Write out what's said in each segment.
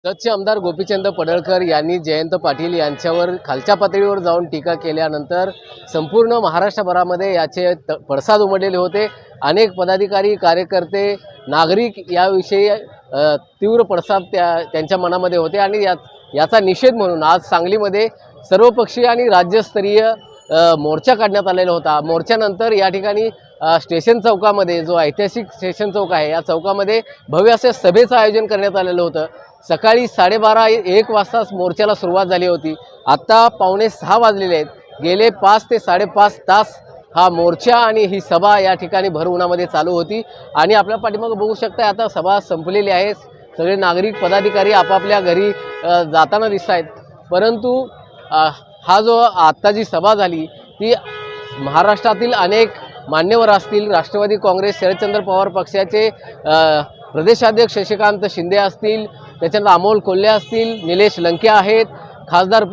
जतचे आमदार गोपीचंद पडळकर यांनी जयंत पाटील यांच्यावर खालच्या पातळीवर जाऊन टीका केल्यानंतर संपूर्ण महाराष्ट्रभरामध्ये याचे पडसाद उमटलेले होते। अनेक पदाधिकारी, कार्यकर्ते, नागरिक याविषयी तीव्र पडसाद त्यांच्या मनामध्ये होते आणि याचा निषेध म्हणून आज सांगलीमध्ये सर्वपक्षीय आणि राज्यस्तरीय मोर्चा काढण्यात आलेला होता। मोर्चानंतर या ठिकाणी स्टेशन चौकामध्ये, जो ऐतिहासिक स्टेशन चौक आहे, या चौकामध्ये भव्य असे सभेचं आयोजन करण्यात आलेलं होतं। सकाळी 12:30-1 वाजताच मोर्चाला सुरुवात झाली होती। आता 5:45 वाजलेले आहेत। गेले 5 ते 5.5 तास हा मोर्चा आणि ही सभा या ठिकाणी भर उन्हामध्ये चालू होती आणि आपल्या पाठीमागे बघू शकता आता सभा संपलेली आहे। सगळे नागरिक, पदाधिकारी आपापल्या घरी जाताना दिसत आहेत। परंतु हा जो आत्ता जी सभा झाली ती महाराष्ट्रातील अनेक मान्यवर असतील, राष्ट्रवादी काँग्रेस, शरदचंद्र पवार पक्षाचे प्रदेशाध्यक्ष शशिकांत शिंदे असतील, त्याच्यानंतर अमोल कोल्हे असतील, निलेश लंके आहेत, खासदार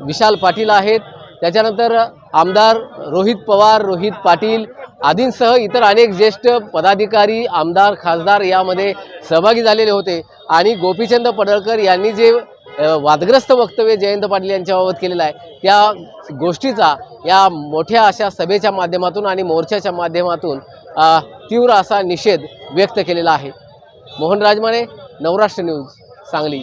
विशाल पाटील आहेत, त्याच्यानंतर आमदार रोहित पवार, रोहित पाटील आदींसह इतर अनेक ज्येष्ठ पदाधिकारी, आमदार, खासदार यामध्ये सहभागी झालेले होते। आणि गोपीचंद पडळकर यांनी जे वादग्रस्त वक्तव्य जयंत पाटील यांच्याबाबत केलेलं आहे त्या गोष्टीचा या मोठ्या अशा सभेच्या माध्यमातून आणि मोर्चाच्या माध्यमातून तीव्र असा निषेध व्यक्त केलेला आहे। मोहन राजमाने, नवराष्ट्र न्यूज, सांगली।